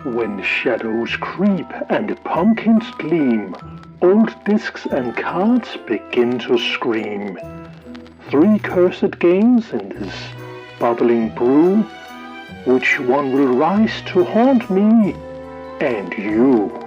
When shadows creep and pumpkins gleam, old discs and cards begin to scream. 3 cursed games in this bubbling brew. Which one will rise to haunt me and you?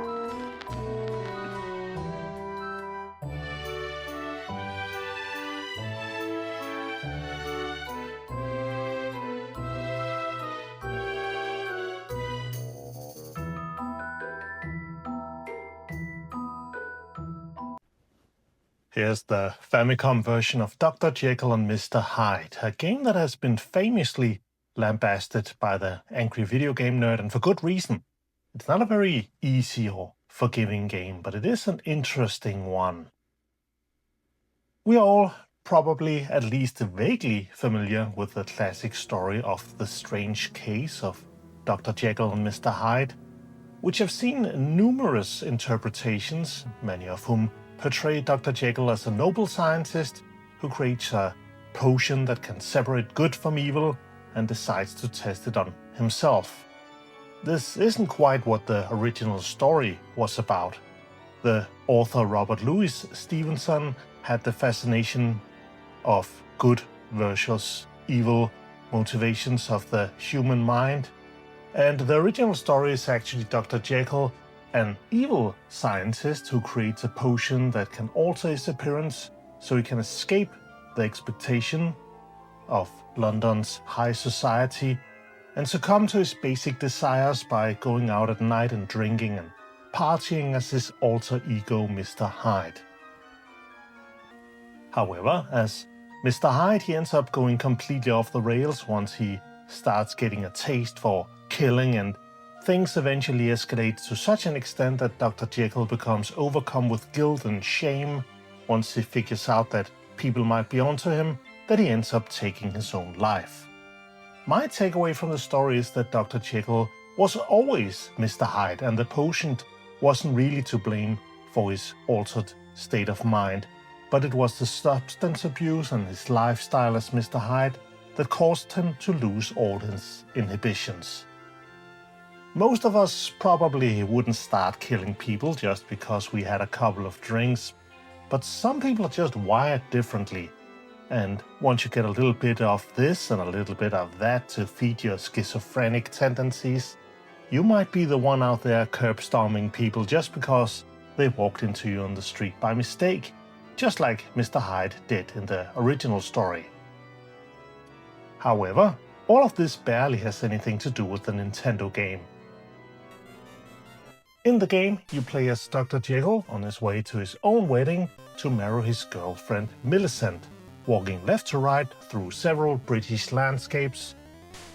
Here's the Famicom version of Dr. Jekyll and Mr. Hyde, a game that has been famously lambasted by the angry video game nerd, and for good reason. It's not a very easy or forgiving game, but it is an interesting one. We are all probably at least vaguely familiar with the classic story of the strange case of Dr. Jekyll and Mr. Hyde, which have seen numerous interpretations, many of whom portray Dr. Jekyll as a noble scientist who creates a potion that can separate good from evil and decides to test it on himself. This isn't quite what the original story was about. The author Robert Louis Stevenson had the fascination of good versus evil motivations of the human mind, and the original story is actually Dr. Jekyll, an evil scientist who creates a potion that can alter his appearance so he can escape the expectation of London's high society and succumb to his basic desires by going out at night and drinking and partying as his alter ego Mr. Hyde. However, as Mr. Hyde, he ends up going completely off the rails once he starts getting a taste for killing, and things eventually escalate to such an extent that Dr. Jekyll becomes overcome with guilt and shame once he figures out that people might be onto him, that he ends up taking his own life. My takeaway from the story is that Dr. Jekyll was always Mr. Hyde, and the potion wasn't really to blame for his altered state of mind, but it was the substance abuse and his lifestyle as Mr. Hyde that caused him to lose all his inhibitions. Most of us probably wouldn't start killing people just because we had a couple of drinks, but some people are just wired differently. And once you get a little bit of this and a little bit of that to feed your schizophrenic tendencies, you might be the one out there curb stomping people just because they walked into you on the street by mistake, just like Mr. Hyde did in the original story. However, all of this barely has anything to do with the Nintendo game. In the game, you play as Dr. Jekyll on his way to his own wedding to marry his girlfriend Millicent, walking left to right through several British landscapes.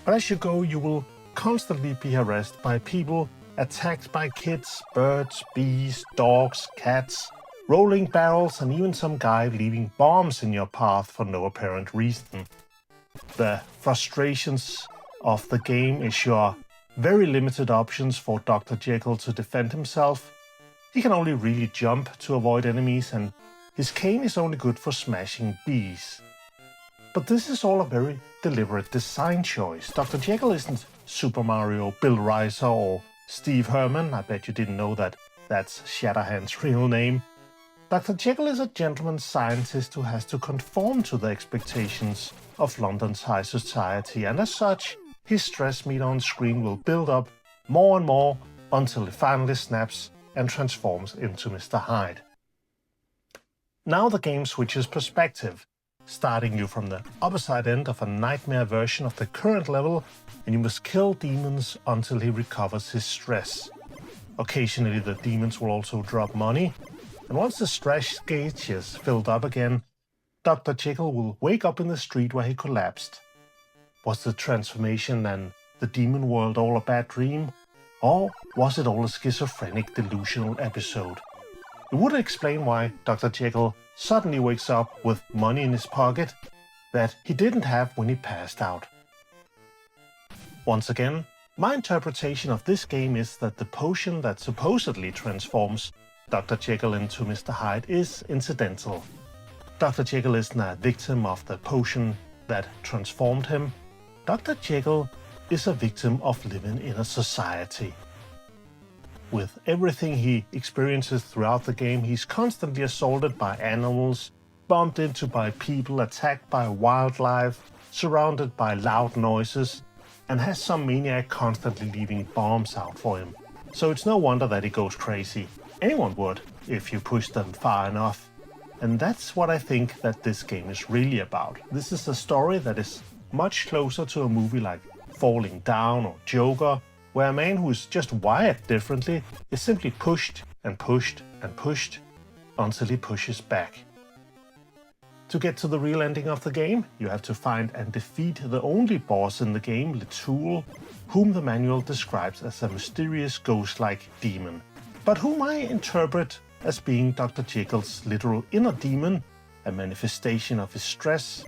But as you go, you will constantly be harassed by people, attacked by kids, birds, bees, dogs, cats, rolling barrels, and even some guy leaving bombs in your path for no apparent reason. The frustrations of the game is your very limited options for Dr. Jekyll to defend himself. He can only really jump to avoid enemies, and his cane is only good for smashing bees. But this is all a very deliberate design choice. Dr. Jekyll isn't Super Mario, Bill Ricer, or Steve Herman. I bet you didn't know that that's Shatterhand's real name. Dr. Jekyll is a gentleman scientist who has to conform to the expectations of London's high society, and as such, his stress meter on screen will build up more and more until it finally snaps and transforms into Mr. Hyde. Now the game switches perspective, starting you from the opposite end of a nightmare version of the current level, and you must kill demons until he recovers his stress. Occasionally the demons will also drop money, and once the stress gauge is filled up again, Dr. Jekyll will wake up in the street where he collapsed. Was the transformation and the demon world all a bad dream? Or was it all a schizophrenic delusional episode? It would explain why Dr. Jekyll suddenly wakes up with money in his pocket that he didn't have when he passed out. Once again, my interpretation of this game is that the potion that supposedly transforms Dr. Jekyll into Mr. Hyde is incidental. Dr. Jekyll isn't a victim of the potion that transformed him. Dr. Jekyll is a victim of living in a society. with everything he experiences throughout the game. He's constantly assaulted by animals, bumped into by people, attacked by wildlife, surrounded by loud noises, and has some maniac constantly leaving bombs out for him. So it's no wonder that he goes crazy. Anyone would, if you push them far enough. And that's what I think that this game is really about. This is a story that is much closer to a movie like Falling Down or Joker, where a man who is just wired differently is simply pushed and pushed and pushed until he pushes back. To get to the real ending of the game, you have to find and defeat the only boss in the game, Letool, whom the manual describes as a mysterious ghost-like demon, but whom I interpret as being Dr. Jekyll's literal inner demon, a manifestation of his stress,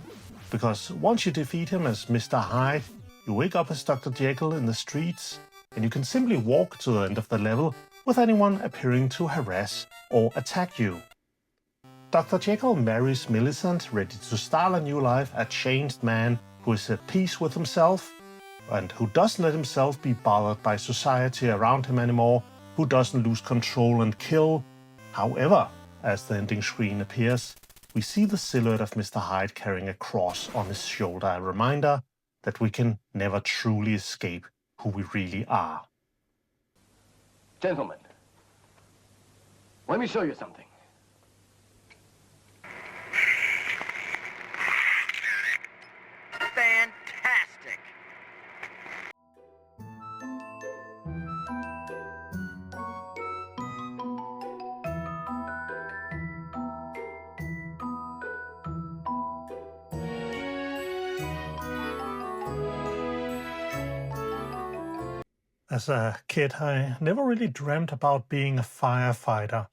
because once you defeat him as Mr. Hyde, you wake up as Dr. Jekyll in the streets, and you can simply walk to the end of the level with anyone appearing to harass or attack you. Dr. Jekyll marries Millicent, ready to start a new life, a changed man who is at peace with himself and who doesn't let himself be bothered by society around him anymore, who doesn't lose control and kill. However, as the ending screen appears, we see the silhouette of Mr. Hyde carrying a cross on his shoulder, a reminder that we can never truly escape who we really are. Gentlemen, let me show you something. Fantastic! As a kid, I never really dreamt about being a firefighter,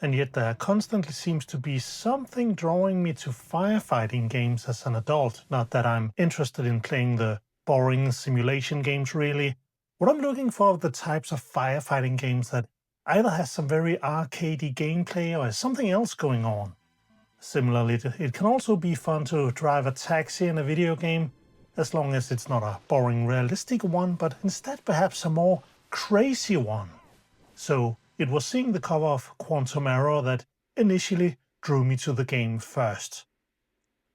and yet there constantly seems to be something drawing me to firefighting games as an adult. Not that I'm interested in playing the boring simulation games, really. What I'm looking for are the types of firefighting games that either has some very arcadey gameplay or has something else going on. Similarly, it can also be fun to drive a taxi in a video game, as long as it's not a boring realistic one, but instead perhaps a more crazy one. So it was seeing the cover of Quantum Error that initially drew me to the game first.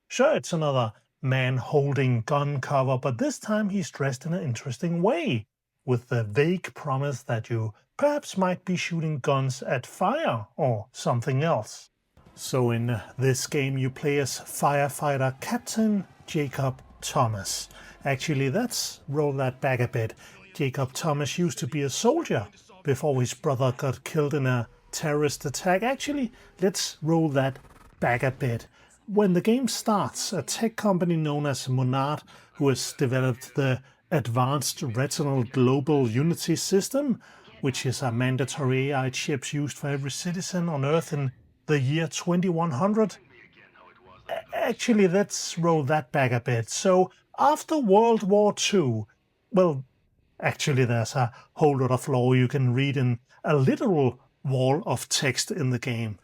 Sure, it's another man holding gun cover, but this time he's dressed in an interesting way, with the vague promise that you perhaps might be shooting guns at fire or something else. So in this game you play as firefighter Captain Jacob Thomas. Actually, let's roll that back a bit. Jacob Thomas used to be a soldier before his brother got killed in a terrorist attack. Actually, let's roll that back a bit. When the game starts, a tech company known as Monad, who has developed the Advanced Retinal Global Unity System, which is a mandatory AI chip used for every citizen on Earth in the year 2100. Actually, let's roll that back a bit. So, after World War II, well, actually there's a whole lot of lore you can read in a literal wall of text in the game.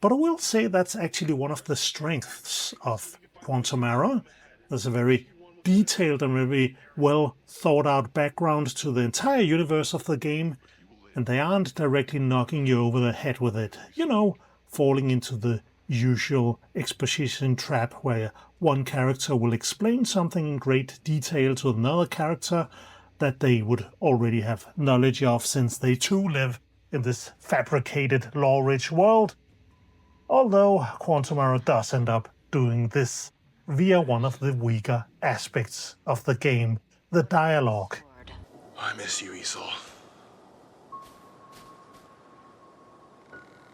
But I will say that's actually one of the strengths of Quantum Error. There's a very detailed and very well thought out background to the entire universe of the game, and they aren't directly knocking you over the head with it. You know, falling into the usual exposition trap where one character will explain something in great detail to another character that they would already have knowledge of, since they too live in this fabricated, lore-rich world. Although Quantum Error does end up doing this via one of the weaker aspects of the game, the dialogue. I miss you, Esau.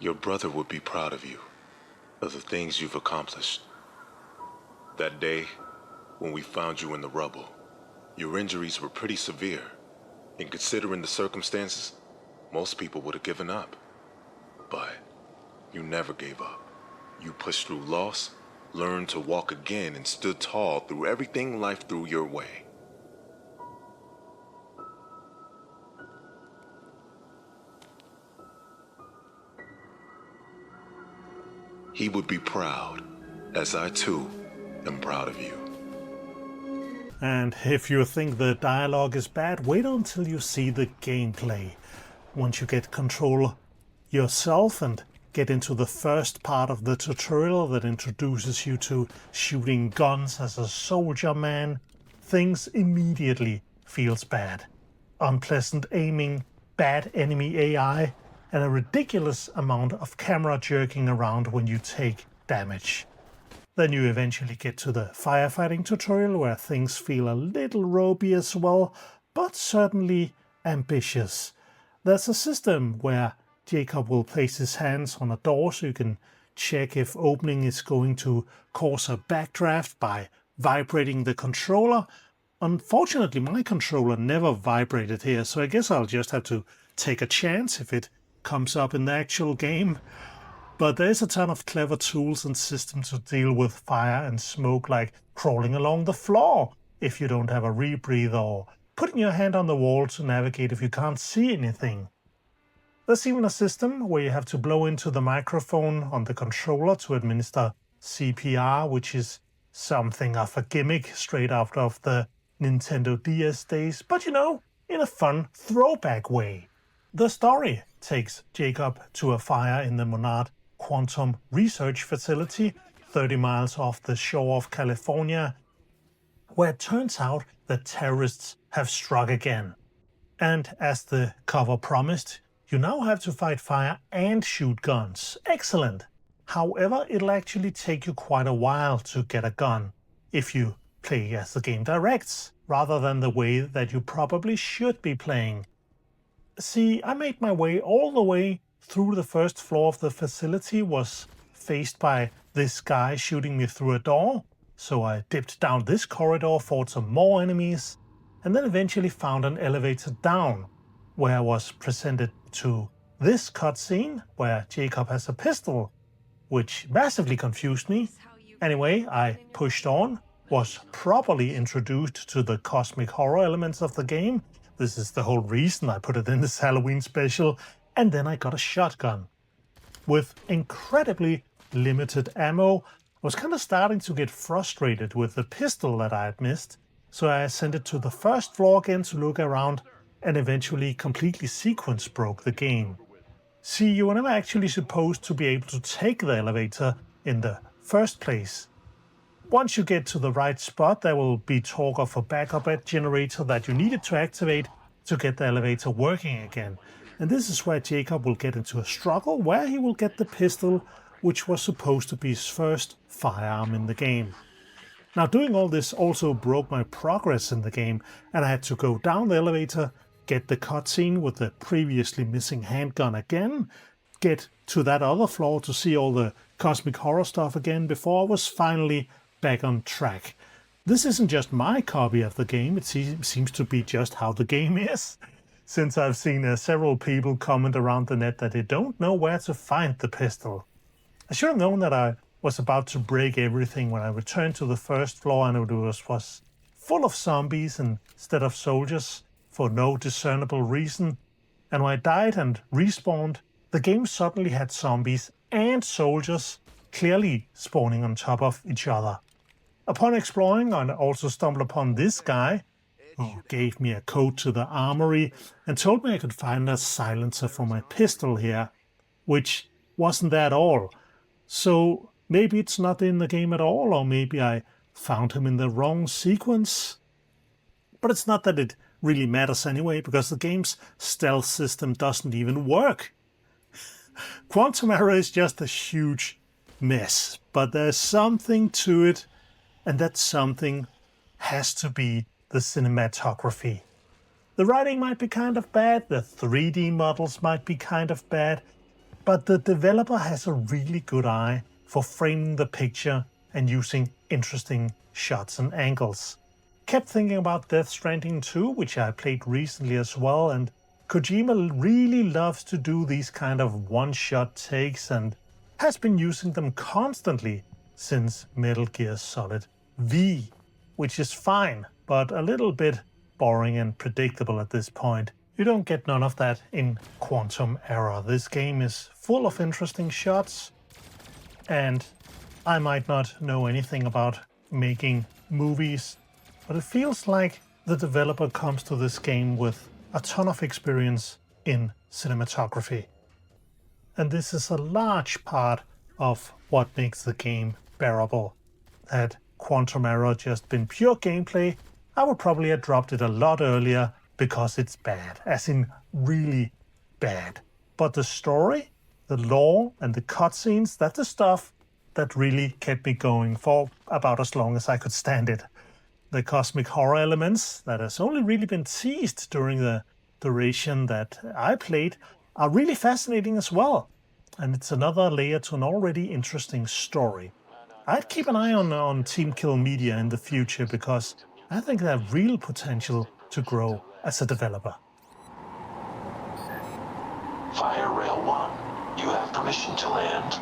Your brother would be proud of you, of the things you've accomplished. That day, when we found you in the rubble, your injuries were pretty severe, and considering the circumstances, most people would have given up. But you never gave up. You pushed through loss, learned to walk again, and stood tall through everything life threw your way. He would be proud, as I too am proud of you. And if you think the dialogue is bad, wait until you see the gameplay. once you get control yourself and get into the first part of the tutorial that introduces you to shooting guns as a soldier man, things immediately feels bad. Unpleasant aiming, bad enemy AI, and a ridiculous amount of camera jerking around when you take damage. Then you eventually get to the firefighting tutorial where things feel a little ropey as well, but certainly ambitious. There's a system where Jacob will place his hands on a door so you can check if opening is going to cause a backdraft by vibrating the controller. Unfortunately, my controller never vibrated here, so I guess I'll just have to take a chance if it comes up in the actual game. But there's a ton of clever tools and systems to deal with fire and smoke, like crawling along the floor if you don't have a rebreather, or putting your hand on the wall to navigate if you can't see anything. There's even a system where you have to blow into the microphone on the controller to administer CPR, which is something of a gimmick straight out of the Nintendo DS days, but you know, in a fun throwback way. The story takes Jacob to a fire in the Monad Quantum Research Facility, 30 miles off the shore of California, where it turns out that terrorists have struck again. And as the cover promised, you now have to fight fire and shoot guns. Excellent! However, it'll actually take you quite a while to get a gun if you play as the game directs, rather than the way that you probably should be playing. See, I made my way all the way through the first floor of the facility, was faced by this guy shooting me through a door, so I dipped down this corridor, fought some more enemies, and then eventually found an elevator down, where I was presented to this cutscene where Jacob has a pistol, which massively confused me. Anyway, I pushed on, was properly introduced to the cosmic horror elements of the game. This is the whole reason I put it in this Halloween special. And then I got a shotgun. With incredibly limited ammo, I was kind of starting to get frustrated with the pistol that I had missed, so I ascended to the first floor again to look around and eventually completely sequence broke the game. See, you were never actually supposed to be able to take the elevator in the first place. Once you get to the right spot, there will be talk of a backup generator that you needed to activate to get the elevator working again. And this is where Jacob will get into a struggle where he will get the pistol, which was supposed to be his first firearm in the game. Now, doing all this also broke my progress in the game, and I had to go down the elevator, get the cutscene with the previously missing handgun again, get to that other floor to see all the cosmic horror stuff again before I was finally back on track. This isn't just my copy of the game, it seems to be just how the game is, since I've seen several people comment around the net that they don't know where to find the pistol. I should have known that I was about to break everything when I returned to the first floor and it was full of zombies instead of soldiers for no discernible reason. And when I died and respawned, the game suddenly had zombies and soldiers clearly spawning on top of each other. Upon exploring, I also stumbled upon this guy, who gave me a code to the armory and told me I could find a silencer for my pistol here, which wasn't there at all. So maybe it's not in the game at all, or maybe I found him in the wrong sequence. But it's not that it really matters anyway, because the game's stealth system doesn't even work. Quantum Error is just a huge mess, but there's something to it, and that something has to be the cinematography. The writing might be kind of bad, the 3D models might be kind of bad, but the developer has a really good eye for framing the picture and using interesting shots and angles. Kept thinking about Death Stranding 2, which I played recently as well, and Kojima really loves to do these kind of one-shot takes and has been using them constantly since Metal Gear Solid V, which is fine, but a little bit boring and predictable at this point. You don't get none of that in Quantum Error. This game is full of interesting shots, and I might not know anything about making movies, but it feels like the developer comes to this game with a ton of experience in cinematography. And this is a large part of what makes the game bearable. Had Quantum Error just been pure gameplay, I would probably have dropped it a lot earlier because it's bad, as in really bad. But the story, the lore, and the cutscenes, that's the stuff that really kept me going for about as long as I could stand it. The cosmic horror elements that has only really been teased during the duration that I played are really fascinating as well. And it's another layer to an already interesting story. I'd keep an eye on Team Kill Media in the future because I think they have real potential to grow as a developer. Fire Rail 1, you have permission to land.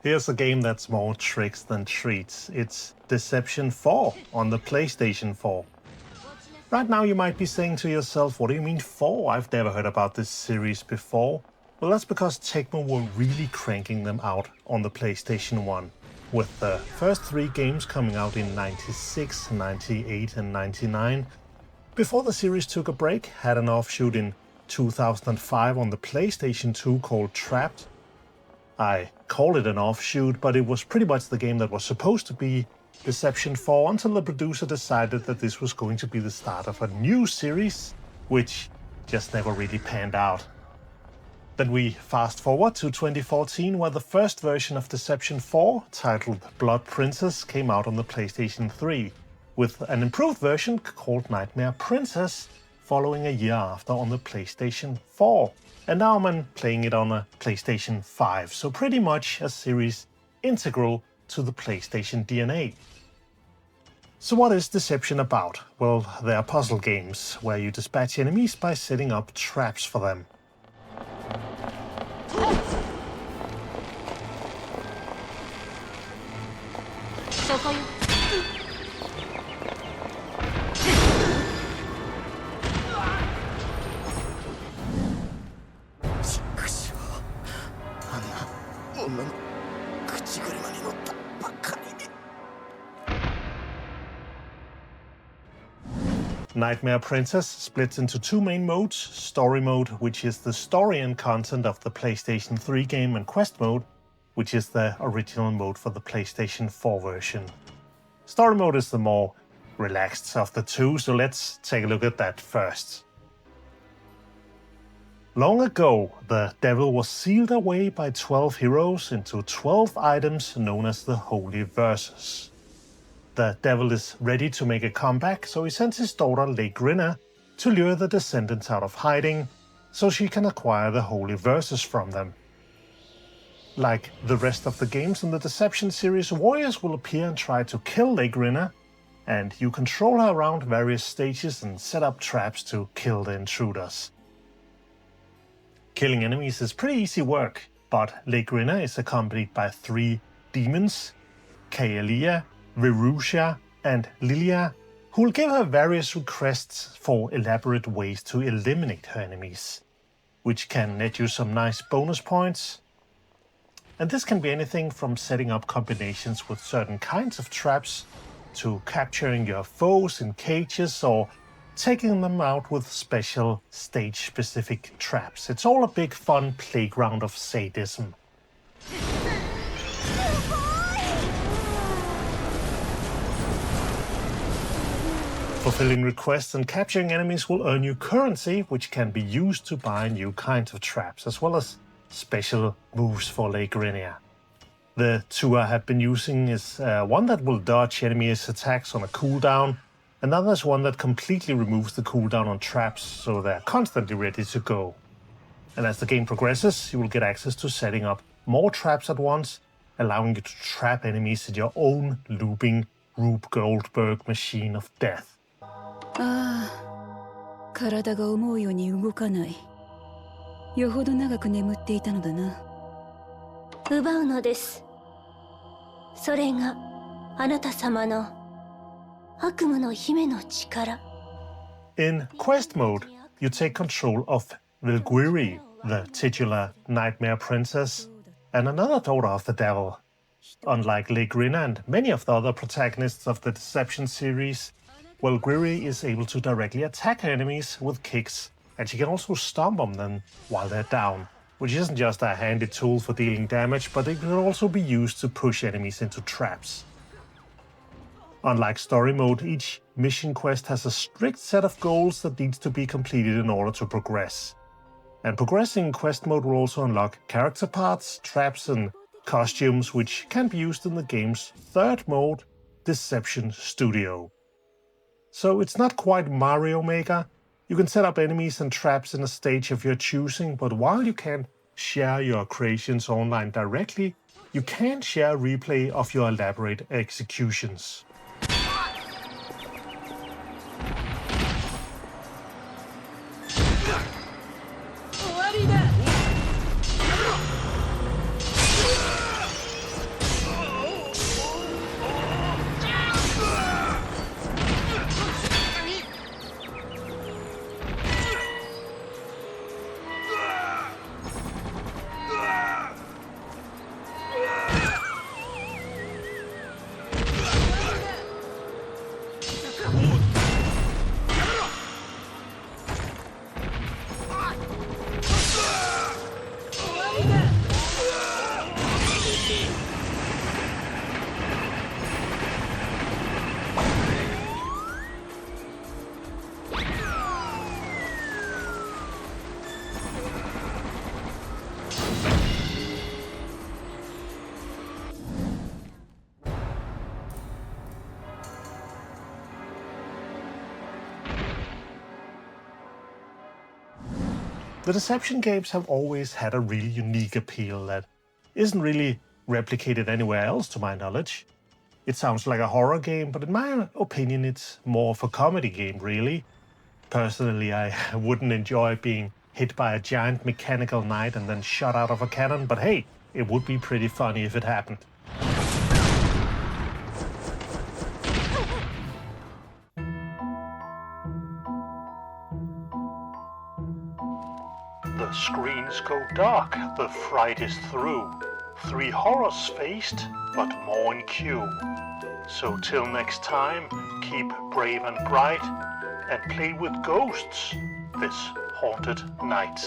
Here's a game that's more tricks than treats. It's Deception 4 on the PlayStation 4. Right now you might be saying to yourself, what do you mean 4? I've never heard about this series before. Well, that's because Tecmo were really cranking them out on the PlayStation 1, with the first 3 games coming out in 96, 98 and 99. Before the series took a break, had an offshoot in 2005 on the PlayStation 2 called Trapped. I call it an offshoot, but it was pretty much the game that was supposed to be Deception 4 until the producer decided that this was going to be the start of a new series, which just never really panned out. Then we fast forward to 2014, where the first version of Deception 4, titled Blood Princess, came out on the PlayStation 3, with an improved version called Nightmare Princess following a year after on the PlayStation 4. And now I'm playing it on a PlayStation 5, so pretty much a series integral to the PlayStation DNA. So what is Deception about? Well, they are puzzle games, where you dispatch enemies by setting up traps for them. Nightmare Princess splits into 2 main modes, Story Mode, which is the story and content of the PlayStation 3 game, and Quest Mode, which is the original mode for the PlayStation 4 version. Story Mode is the more relaxed of the two, so let's take a look at that first. Long ago, the devil was sealed away by 12 heroes into 12 items known as the Holy Verses. The devil is ready to make a comeback, so he sends his daughter Lagrina to lure the descendants out of hiding, so she can acquire the Holy Verses from them. Like the rest of the games in the Deception series, warriors will appear and try to kill Lagrina, and you control her around various stages and set up traps to kill the intruders. Killing enemies is pretty easy work, but Lagrina is accompanied by 3 demons, Kaelia, Verusia and Lilia, who will give her various requests for elaborate ways to eliminate her enemies, which can net you some nice bonus points. And this can be anything from setting up combinations with certain kinds of traps, to capturing your foes in cages, or taking them out with special stage-specific traps. It's all a big fun playground of sadism. Fulfilling requests and capturing enemies will earn you currency, which can be used to buy new kinds of traps, as well as special moves for Lagrina. The 2 I have been using is one that will dodge enemies' attacks on a cooldown, Another is one that completely removes the cooldown on traps, so they're constantly ready to go. And as the game progresses, you will get access to setting up more traps at once, allowing you to trap enemies in your own looping Rube Goldberg machine of death. 体が思うように動かない。よほど長く眠っていたのだな。奪うのです。それがあなた様の悪夢の姫の力。In quest mode, you take control of Vilguiri, the titular nightmare princess, and another daughter of the devil. Unlike Legrina and many of the other protagonists of the Deception series, Vilguiri is able to directly attack her enemies with kicks, and she can also stomp on them while they're down, which isn't just a handy tool for dealing damage, but it can also be used to push enemies into traps. Unlike story mode, each mission quest has a strict set of goals that needs to be completed in order to progress. And progressing in quest mode will also unlock character parts, traps and costumes which can be used in the game's third mode, Deception Studio. So it's not quite Mario Maker. You can set up enemies and traps in a stage of your choosing, but while you can't share your creations online directly, you can share replay of your elaborate executions. The Deception games have always had a really unique appeal that isn't really replicated anywhere else to my knowledge. It sounds like a horror game, but in my opinion it's more of a comedy game really. Personally, I wouldn't enjoy being hit by a giant mechanical knight and then shot out of a cannon, but hey, it would be pretty funny if it happened. The screens go dark, the fright is through. 3 horrors faced, but more in queue. So till next time, keep brave and bright, and play with ghosts this haunted night.